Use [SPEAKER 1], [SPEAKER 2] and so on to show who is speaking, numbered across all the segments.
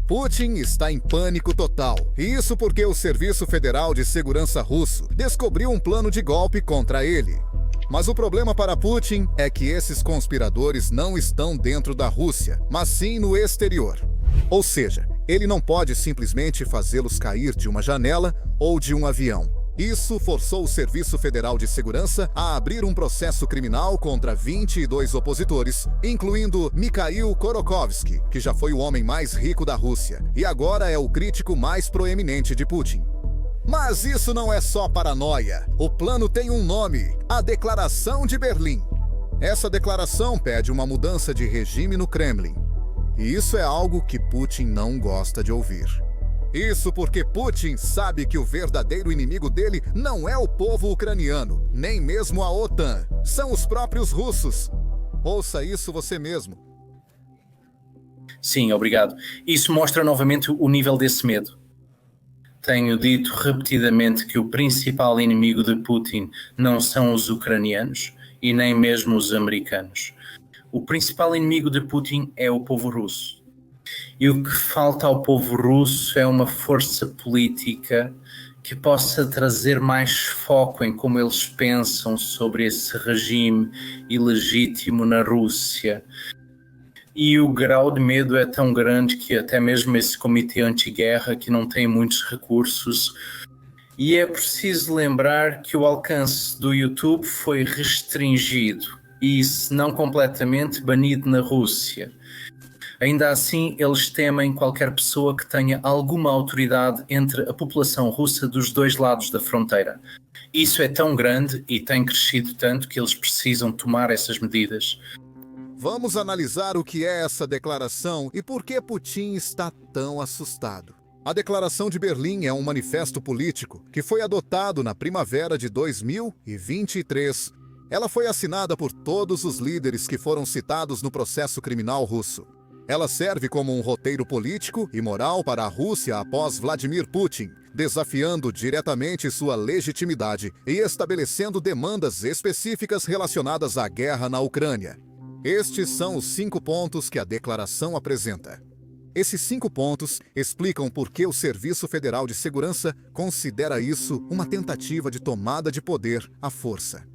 [SPEAKER 1] Putin está em pânico total. E isso porque o Serviço Federal de Segurança russo descobriu um plano de golpe contra ele. Mas o problema para Putin é que esses conspiradores não estão dentro da Rússia, mas sim no exterior. Ou seja, ele não pode simplesmente fazê-los cair de uma janela ou de um avião. Isso forçou o Serviço Federal de Segurança a abrir um processo criminal contra 22 opositores, incluindo Mikhail Khodorkovsky, que já foi o homem mais rico da Rússia e agora é o crítico mais proeminente de Putin. Mas isso não é só paranoia. O plano tem um nome: a Declaração de Berlim. Essa declaração pede uma mudança de regime no Kremlin. E isso é algo que Putin não gosta de ouvir. Isso porque Putin sabe que o verdadeiro inimigo dele não é o povo ucraniano, nem mesmo a OTAN. São os próprios russos. Ouça isso você mesmo.
[SPEAKER 2] Sim, obrigado. Isso mostra novamente o nível desse medo. Tenho dito repetidamente que o principal inimigo de Putin não são os ucranianos e nem mesmo os americanos. O principal inimigo de Putin é o povo russo. E o que falta ao povo russo é uma força política que possa trazer mais foco em como eles pensam sobre esse regime ilegítimo na Rússia. E o grau de medo é tão grande que até mesmo esse comitê anti-guerra, que não tem muitos recursos, e é preciso lembrar que o alcance do YouTube foi restringido e, se não completamente, banido na Rússia. Ainda assim, eles temem qualquer pessoa que tenha alguma autoridade entre a população russa dos dois lados da fronteira. Isso é tão grande e tem crescido tanto que eles precisam tomar essas medidas.
[SPEAKER 1] Vamos analisar o que é essa declaração e por que Putin está tão assustado. A Declaração de Berlim é um manifesto político que foi adotado na primavera de 2023. Ela foi assinada por todos os líderes que foram citados no processo criminal russo. Ela serve como um roteiro político e moral para a Rússia após Vladimir Putin, desafiando diretamente sua legitimidade e estabelecendo demandas específicas relacionadas à guerra na Ucrânia. Estes são os 5 pontos que a declaração apresenta. Esses 5 pontos explicam por que o Serviço Federal de Segurança considera isso uma tentativa de tomada de poder à força.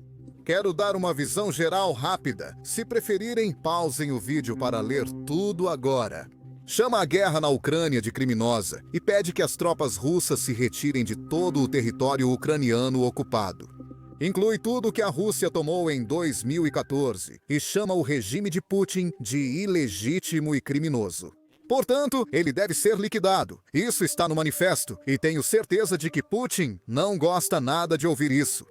[SPEAKER 1] Quero dar uma visão geral rápida. Se preferirem, pausem o vídeo para ler tudo agora. Chama a guerra na Ucrânia de criminosa e pede que as tropas russas se retirem de todo o território ucraniano ocupado. Inclui tudo que a Rússia tomou em 2014 e chama o regime de Putin de ilegítimo e criminoso. Portanto, ele deve ser liquidado. Isso está no manifesto e tenho certeza de que Putin não gosta nada de ouvir isso.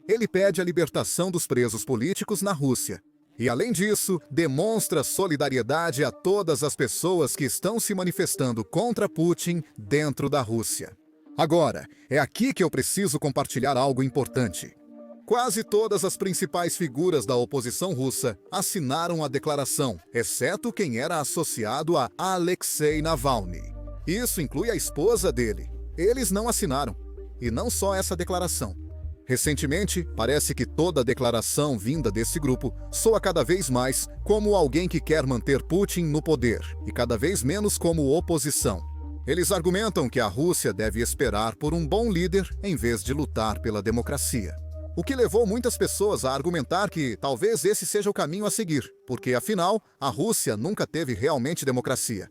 [SPEAKER 1] Ele pede a libertação dos presos políticos na Rússia. E, além disso, demonstra solidariedade a todas as pessoas que estão se manifestando contra Putin dentro da Rússia. Agora, é aqui que eu preciso compartilhar algo importante. Quase todas as principais figuras da oposição russa assinaram a declaração, exceto quem era associado a Alexei Navalny. Isso inclui a esposa dele. Eles não assinaram. E não só essa declaração. Recentemente, parece que toda a declaração vinda desse grupo soa cada vez mais como alguém que quer manter Putin no poder e cada vez menos como oposição. Eles argumentam que a Rússia deve esperar por um bom líder em vez de lutar pela democracia. O que levou muitas pessoas a argumentar que talvez esse seja o caminho a seguir, porque afinal, a Rússia nunca teve realmente democracia.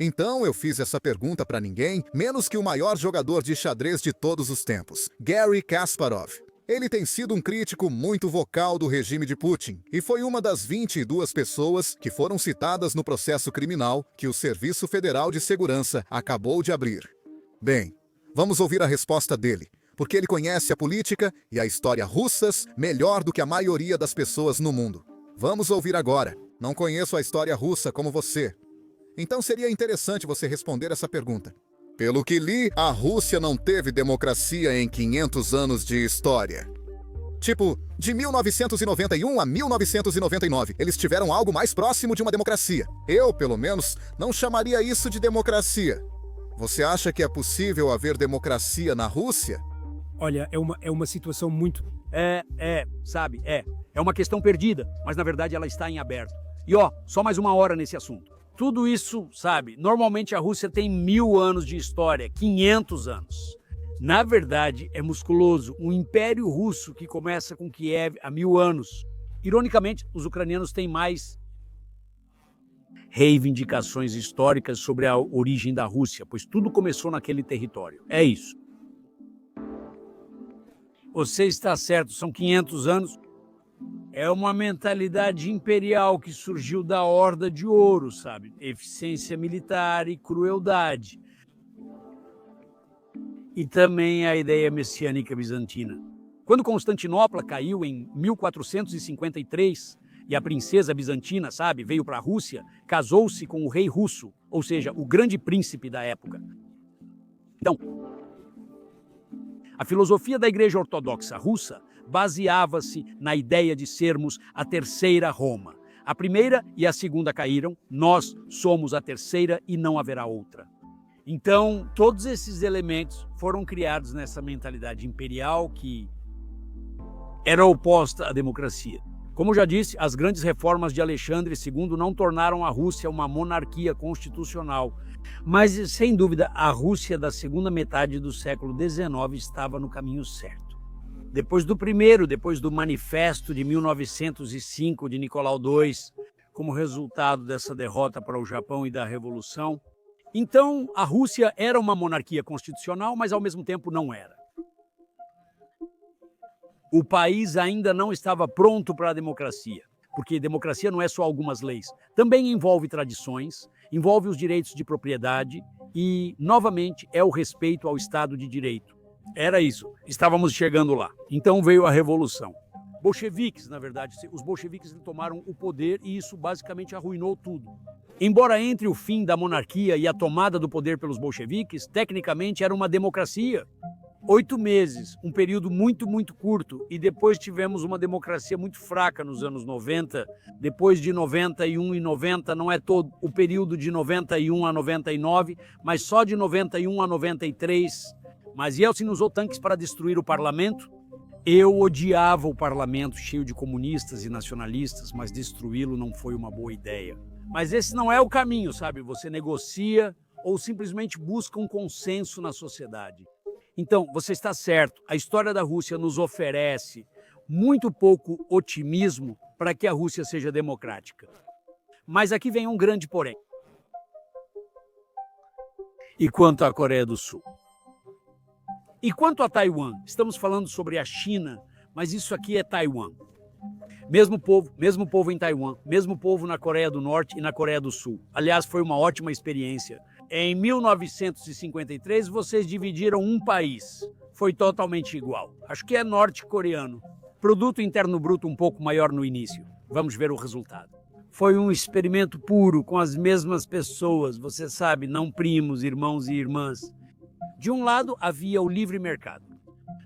[SPEAKER 1] Então eu fiz essa pergunta para ninguém, menos que o maior jogador de xadrez de todos os tempos, Garry Kasparov. Ele tem sido um crítico muito vocal do regime de Putin e foi uma das 22 pessoas que foram citadas no processo criminal que o Serviço Federal de Segurança acabou de abrir. Bem, vamos ouvir a resposta dele, porque ele conhece a política e a história russas melhor do que a maioria das pessoas no mundo. Vamos ouvir agora. Não conheço a história russa como você. Então seria interessante você responder essa pergunta. Pelo que li, a Rússia não teve democracia em 500 anos de história. Tipo, de 1991 a 1999, eles tiveram algo mais próximo de uma democracia. Eu, pelo menos, não chamaria isso de democracia. Você acha que é possível haver democracia na Rússia?
[SPEAKER 3] Olha, é uma situação muito... sabe, é uma questão perdida, mas na verdade ela está em aberto. E ó, só mais uma hora nesse assunto. tudo isso, sabe, normalmente a Rússia tem 1000 anos de história, 500 anos. Na verdade, é musculoso, um império russo que começa com Kiev há 1000 anos. Ironicamente, os ucranianos têm mais reivindicações históricas sobre a origem da Rússia, pois tudo começou naquele território. É isso. Você está certo, são 500 anos. É uma mentalidade imperial que surgiu da Horda de Ouro, sabe? Eficiência militar e crueldade. E também a ideia messiânica bizantina. Quando Constantinopla caiu em 1453 e a princesa bizantina, sabe, veio para a Rússia, casou-se com o rei russo, ou seja, o grande príncipe da época. Então, a filosofia da Igreja Ortodoxa Russa baseava-se na ideia de sermos a terceira Roma. A primeira e a segunda caíram, nós somos a terceira e não haverá outra. Então, todos esses elementos foram criados nessa mentalidade imperial que era oposta à democracia. Como já disse, as grandes reformas de Alexandre II não tornaram a Rússia uma monarquia constitucional. Mas, sem dúvida, a Rússia da segunda metade do século XIX estava no caminho certo. Depois do Manifesto de 1905 de Nicolau II, como resultado dessa derrota para o Japão e da Revolução, então a Rússia era uma monarquia constitucional, mas ao mesmo tempo não era. O país ainda não estava pronto para a democracia, porque democracia não é só algumas leis, também envolve tradições, envolve os direitos de propriedade e, novamente, é o respeito ao Estado de Direito. Era isso, estávamos chegando lá. Então veio a Revolução. Bolcheviques, na verdade, os bolcheviques tomaram o poder e isso basicamente arruinou tudo. Embora entre o fim da monarquia e a tomada do poder pelos bolcheviques, tecnicamente era uma democracia. 8 meses, um período muito curto, e depois tivemos uma democracia muito fraca nos anos 90. Depois de 91 e 90, não é todo o período de 91 a 99, mas só de 91 a 93. Mas Yeltsin usou tanques para destruir o parlamento. Eu odiava o parlamento cheio de comunistas e nacionalistas, mas destruí-lo não foi uma boa ideia. Mas esse não é o caminho, sabe? Você negocia ou simplesmente busca um consenso na sociedade. Então, você está certo, a história da Rússia nos oferece muito pouco otimismo para que a Rússia seja democrática. Mas aqui vem um grande porém. E quanto à Coreia do Sul? E quanto a Taiwan? Estamos falando sobre a China, mas isso aqui é Taiwan. Mesmo povo em Taiwan, mesmo povo na Coreia do Norte e na Coreia do Sul. Aliás, foi uma ótima experiência. Em 1953, vocês dividiram um país. Foi totalmente igual. Acho que é norte-coreano. Produto interno bruto um pouco maior no início. Vamos ver o resultado. Foi um experimento puro, com as mesmas pessoas, você sabe, não primos, irmãos e irmãs. De um lado, havia o livre mercado.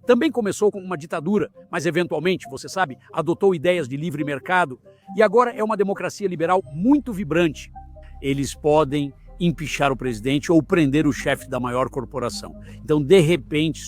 [SPEAKER 3] Também começou com uma ditadura, mas eventualmente, você sabe, adotou ideias de livre mercado e agora é uma democracia liberal muito vibrante. Eles podem empichar o presidente ou prender o chefe da maior corporação. Então, de repente,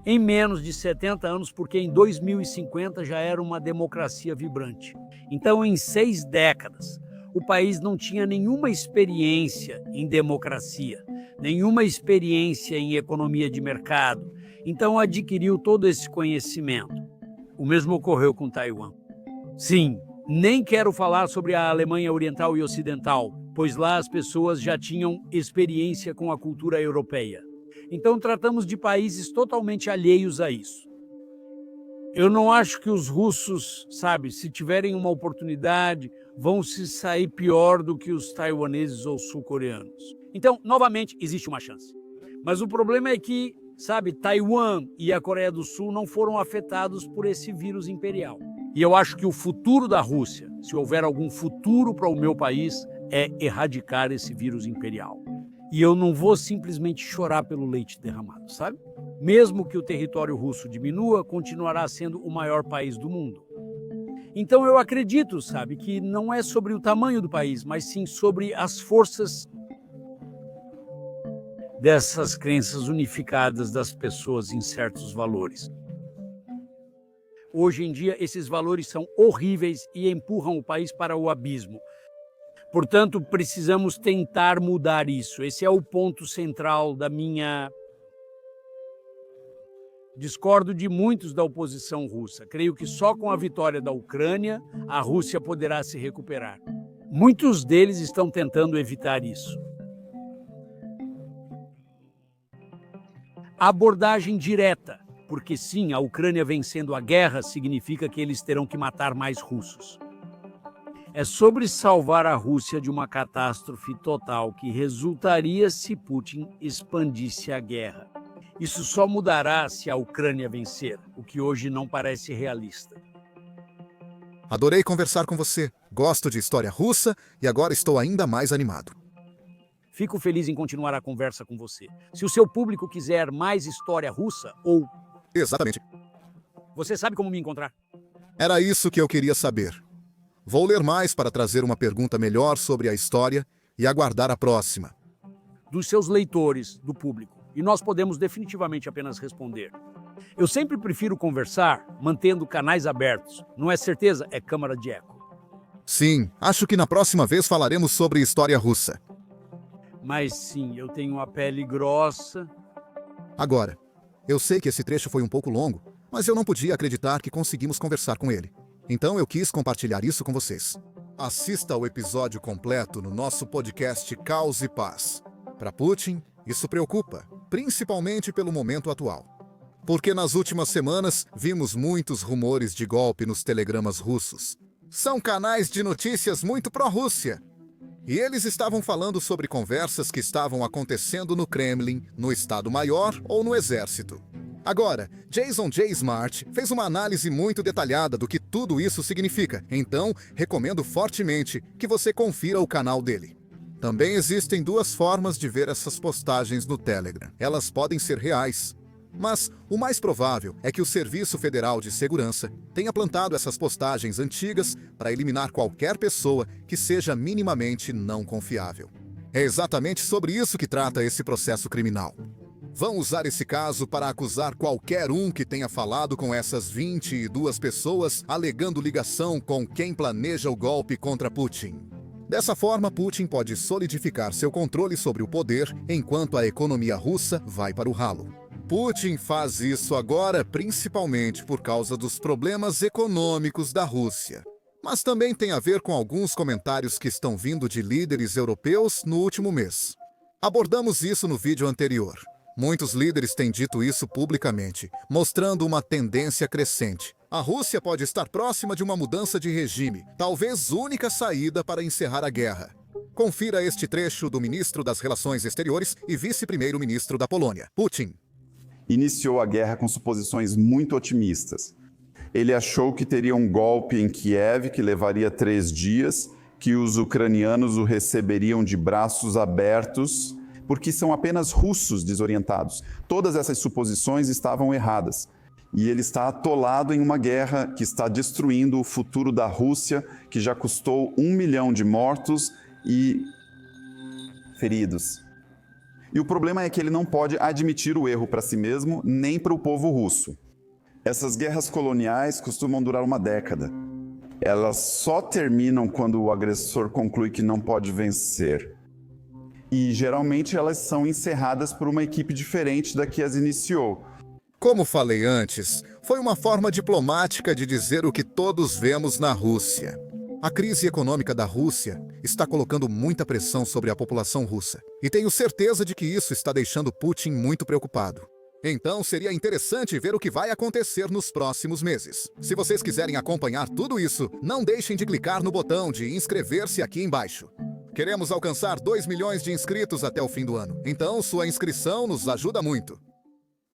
[SPEAKER 3] em menos de 70 anos, porque em 2050 já era uma democracia vibrante. Então, em 6 décadas, o país não tinha nenhuma experiência em democracia, nenhuma experiência em economia de mercado. Então, adquiriu todo esse conhecimento. O mesmo ocorreu com Taiwan. Sim, nem quero falar sobre a Alemanha Oriental e Ocidental, pois lá as pessoas já tinham experiência com a cultura europeia. Então tratamos de países totalmente alheios a isso. Eu não acho que os russos, sabe, se tiverem uma oportunidade, vão se sair pior do que os taiwaneses ou sul-coreanos. Então, novamente, existe uma chance. Mas o problema é que, sabe, Taiwan e a Coreia do Sul não foram afetados por esse vírus imperial. E eu acho que o futuro da Rússia, se houver algum futuro para o meu país, é erradicar esse vírus imperial. E eu não vou simplesmente chorar pelo leite derramado, sabe? Mesmo que o território russo diminua, continuará sendo o maior país do mundo. Então eu acredito, sabe, que não é sobre o tamanho do país, mas sim sobre as forças dessas crenças unificadas das pessoas em certos valores. Hoje em dia, esses valores são horríveis e empurram o país para o abismo. Portanto, precisamos tentar mudar isso. Esse é o ponto central da minha... Discordo de muitos da oposição russa. Creio que só com a vitória da Ucrânia, a Rússia poderá se recuperar. Muitos deles estão tentando evitar isso. Abordagem direta, porque sim, a Ucrânia vencendo a guerra significa que eles terão que matar mais russos. É sobre salvar a Rússia de uma catástrofe total que resultaria se Putin expandisse a guerra. Isso só mudará se a Ucrânia vencer, o que hoje não parece realista.
[SPEAKER 1] Adorei conversar com você. Gosto de história russa e agora estou ainda mais animado.
[SPEAKER 3] Fico feliz em continuar a conversa com você. Se o seu público quiser mais história russa ou...
[SPEAKER 1] Exatamente.
[SPEAKER 3] Você sabe como me encontrar?
[SPEAKER 1] Era isso que eu queria saber. Vou ler mais para trazer uma pergunta melhor sobre a história e aguardar a próxima.
[SPEAKER 3] Dos seus leitores, do público. E nós podemos definitivamente apenas responder. Eu sempre prefiro conversar, mantendo canais abertos. Não é certeza, é câmara de eco.
[SPEAKER 1] Sim, acho que na próxima vez falaremos sobre história russa.
[SPEAKER 3] Mas sim, eu tenho uma pele grossa.
[SPEAKER 1] Agora, eu sei que esse trecho foi um pouco longo, mas eu não podia acreditar que conseguimos conversar com ele. Então eu quis compartilhar isso com vocês. Assista ao episódio completo no nosso podcast Caos e Paz. Para Putin, isso preocupa, principalmente pelo momento atual. Porque nas últimas semanas vimos muitos rumores de golpe nos telegramas russos. São canais de notícias muito pró-Rússia. E eles estavam falando sobre conversas que estavam acontecendo no Kremlin, no Estado-Maior ou no Exército. Agora, Jason J. Smart fez uma análise muito detalhada do que tudo isso significa, então recomendo fortemente que você confira o canal dele. Também existem duas formas de ver essas postagens no Telegram. Elas podem ser reais, mas o mais provável é que o Serviço Federal de Segurança tenha plantado essas postagens antigas para eliminar qualquer pessoa que seja minimamente não confiável. É exatamente sobre isso que trata esse processo criminal. Vão usar esse caso para acusar qualquer um que tenha falado com essas 22 pessoas, alegando ligação com quem planeja o golpe contra Putin. Dessa forma, Putin pode solidificar seu controle sobre o poder enquanto a economia russa vai para o ralo. Putin faz isso agora principalmente por causa dos problemas econômicos da Rússia. Mas também tem a ver com alguns comentários que estão vindo de líderes europeus no último mês. Abordamos isso no vídeo anterior. Muitos líderes têm dito isso publicamente, mostrando uma tendência crescente. A Rússia pode estar próxima de uma mudança de regime, talvez única saída para encerrar a guerra. Confira este trecho do ministro das Relações Exteriores e vice-primeiro-ministro da Polônia, Putin.
[SPEAKER 4] Iniciou a guerra com suposições muito otimistas. Ele achou que teria um golpe em Kiev que levaria 3 dias, que os ucranianos o receberiam de braços abertos, porque são apenas russos desorientados. Todas essas suposições estavam erradas. E ele está atolado em uma guerra que está destruindo o futuro da Rússia, que já custou 1 milhão de mortos e feridos. E o problema é que ele não pode admitir o erro para si mesmo, nem para o povo russo. Essas guerras coloniais costumam durar 1 década. Elas só terminam quando o agressor conclui que não pode vencer. E geralmente elas são encerradas por uma equipe diferente da que as iniciou.
[SPEAKER 1] Como falei antes, foi uma forma diplomática de dizer o que todos vemos na Rússia. A crise econômica da Rússia está colocando muita pressão sobre a população russa. E tenho certeza de que isso está deixando Putin muito preocupado. Então seria interessante ver o que vai acontecer nos próximos meses. Se vocês quiserem acompanhar tudo isso, não deixem de clicar no botão de inscrever-se aqui embaixo. Queremos alcançar 2 milhões de inscritos até o fim do ano, então sua inscrição nos ajuda muito.